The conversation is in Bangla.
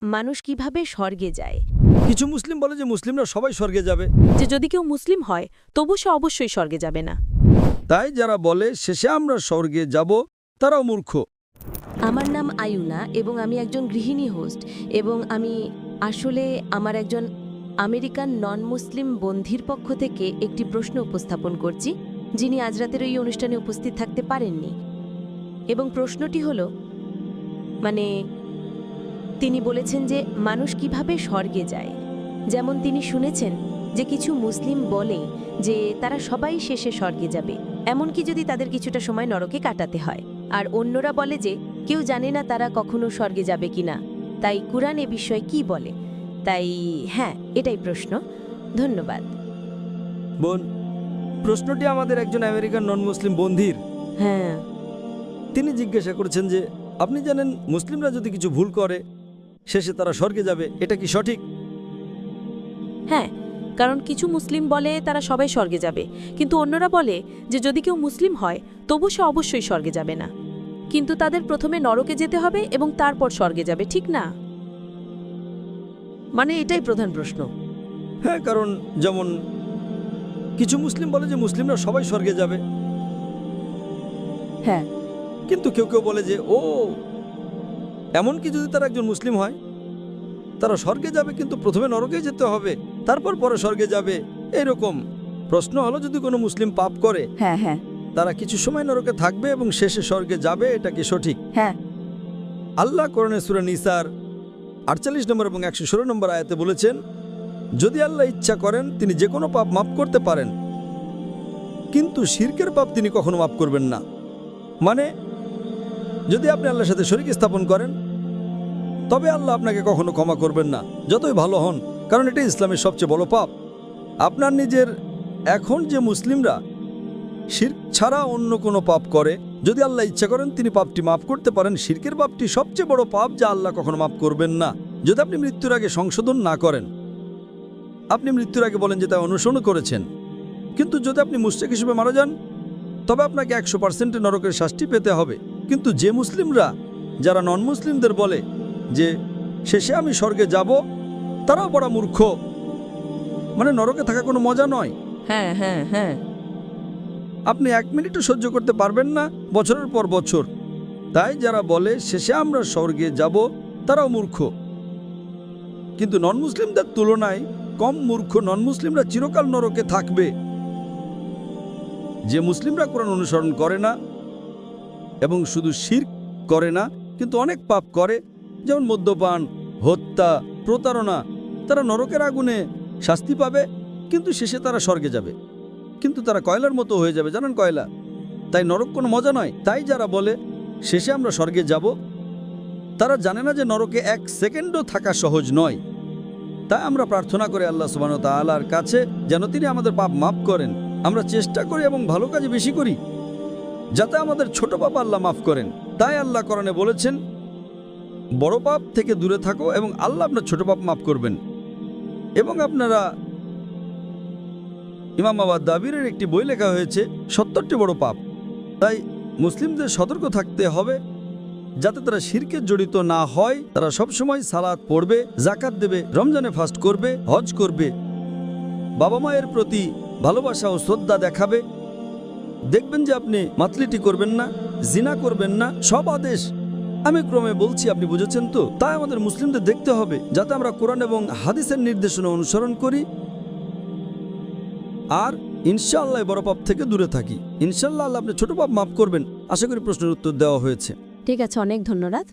মানুষ কিভাবে স্বর্গে যায়। কিছু মুসলিম বলে যে মুসলিমরা সবাই স্বর্গে যাবে, যে যদি কেউ মুসলিম হয় তবু সে অবশ্যই স্বর্গে যাবে না। তাই যারা বলে শেষে আমরা স্বর্গে যাব তারাও মূর্খ। আমার নাম আয়ুনা এবং আমি একজন গৃহিণী হোস্ট এবং আমি আসলে আমার একজন আমেরিকান নন মুসলিম বন্ধুর পক্ষ থেকে একটি প্রশ্ন উপস্থাপন করছি, যিনি আজ রাতের এই অনুষ্ঠানে উপস্থিত থাকতে পারেননি। এবং প্রশ্নটি হলো, তিনি বলেছেন যে মানুষ কিভাবে স্বর্গে যায়। যেমন তিনি শুনেছেন যে কিছু মুসলিম বলে যে তারা সবাই শেষে স্বর্গে যাবে, এমনকি যদি তাদের কিছুটা সময় নরকে কাটাতে হয়। আর অন্যরা বলে যে কেউ জানে না তারা কখনো স্বর্গে যাবে কিনা। তাই কুরআন এ বিষয়ে কি বলে? তাই হ্যাঁ, এটাই প্রশ্ন। ধন্যবাদ। বোন, প্রশ্নটি আমাদের একজন আমেরিকান নন মুসলিম বন্ধুর। হ্যাঁ, তিনি জিজ্ঞাসা করেছেন যে আপনি জানেন মুসলিমরা যদি কিছু ভুল করে শেষে তারা স্বর্গে যাবে, এটা কি সঠিক? হ্যাঁ, কারণ কিছু মুসলিম বলে তারা সবাই স্বর্গে যাবে, কিন্তু অন্যরা বলে যে যদি কেউ মুসলিম হয় তবু সে অবশ্যই স্বর্গে যাবে না, কিন্তু তাদের প্রথমে নরকে যেতে হবে এবং তারপর স্বর্গে যাবে, ঠিক না? এটাই প্রধান প্রশ্ন। হ্যাঁ, কারণ যেমন কিছু মুসলিম বলে যে মুসলিমরা সবাই স্বর্গে যাবে, হ্যাঁ, কিন্তু কেউ কেউ বলে যে এমনকি যদি তারা একজন মুসলিম হয় তারা স্বর্গে যাবে, কিন্তু প্রথমে নরকে যেতে হবে, তারপর পরে স্বর্গে যাবে। এরকম প্রশ্ন হলো, যদি কোনো মুসলিম পাপ করে হ্যাঁ, হ্যাঁ, তারা কিছু সময় নরকে থাকবে এবং শেষে স্বর্গে যাবে, এটা কি সঠিক? হ্যাঁ। আল্লাহ কোরআনে সূরা নিসার 48 নম্বর এবং 116 নম্বর আয়াতে বলেছেন, যদি আল্লাহ ইচ্ছা করেন তিনি যে কোনো পাপ মাফ করতে পারেন, কিন্তু শিরকের পাপ তিনি কখনো মাফ করবেন না। যদি আপনি আল্লাহর সাথে শরীক স্থাপন করেন তবে আল্লাহ আপনাকে কখনো ক্ষমা করবেন না, যতই ভালো হন, কারণ এটা ইসলামের সবচেয়ে বড় পাপ। আপনার নিজের এখন যে মুসলিমরা শিরক ছাড়া অন্য কোনো পাপ করে, যদি আল্লাহ ইচ্ছা করেন তিনি পাপটি মাফ করতে পারেন। শিরকের পাপটি সবচেয়ে বড় পাপ যা আল্লাহ কখনো মাফ করবেন না, যদি আপনি মৃত্যুর আগে সংশোধন না করেন। আপনি মৃত্যুর আগে বলেন যে তা অনুসরণ করেছেন, কিন্তু যদি আপনি মুশরিক হিসেবে মারা যান তবে আপনাকে 100% নরকের শাস্তি পেতে হবে। কিন্তু যে মুসলিমরা যারা নন মুসলিমদের বলে যে শেষে আমি স্বর্গে যাব, তারাও বড় মূর্খ। নরকে থাকা কোনো মজা নয়। হ্যাঁ, হ্যাঁ, হ্যাঁ। আপনি 1 মিনিটও সহ্য করতে পারবেন না বছরের পর বছর। তাই যারা বলে শেষে আমরা স্বর্গে যাব তারাও মূর্খ, কিন্তু নন মুসলিমদের তুলনায় কম মূর্খ। নন মুসলিমরা চিরকাল নরকে থাকবে। যে মুসলিমরা কোরআন অনুসরণ করে না এবং শুধু শিরক করে না কিন্তু অনেক পাপ করে, যেমন মদ্যপান, হত্যা, প্রতারণা, তারা নরকের আগুনে শাস্তি পাবে, কিন্তু শেষে তারা স্বর্গে যাবে। কিন্তু তারা কয়লার মতো হয়ে যাবে, জানেন কয়লা। তাই নরক কোনো মজা নয়। তাই যারা বলে শেষে আমরা স্বর্গে যাব, তারা জানে না যে নরকে 1 সেকেন্ডও থাকা সহজ নয়। তাই আমরা প্রার্থনা করি আল্লাহ সুবহানাহু ওয়া তাআলার কাছে যেন তিনি আমাদের পাপ মাফ করেন। আমরা চেষ্টা করি এবং ভালো কাজে বেশি করি যাতে আমাদের ছোট পাপ আল্লাহ মাফ করেন। তাই আল্লাহ কোরআনে বলেছেন, বড় পাপ থেকে দূরে থাকো এবং আল্লাহ আপনার ছোট পাপ মাফ করবেন। এবং আপনারা ইমাম আদ-দাবিরের একটি বই লেখা হয়েছে 70টি বড় পাপ। তাই মুসলিমদের সতর্ক থাকতে হবে যাতে তারা শিরকে জড়িত না হয়। তারা সবসময় সালাত পড়বে, যাকাত দেবে, রমজানে ফাস্ট করবে, হজ করবে, বাবা মায়ের প্রতি ভালোবাসা ও শ্রদ্ধা দেখাবে। দেখবেন যে আপনি মাতলিটি করবেন না, জিনা করবেন না। সব আদেশ আমি ক্রমে বলছি, আপনি বুঝেছেন তো? তাই আমাদের মুসলিমদের দেখতে হবে যাতে আমরা কোরআন এবং হাদিসের নির্দেশনা অনুসরণ করি আর ইনশাআল্লাহ বড় পাপ থেকে দূরে থাকি। ইনশাআল্লাহ আল্লাহ আপনি ছোট পাপ মাফ করবেন। আশা করি প্রশ্নের উত্তর দেওয়া হয়েছে। ঠিক আছে, অনেক ধন্যবাদ।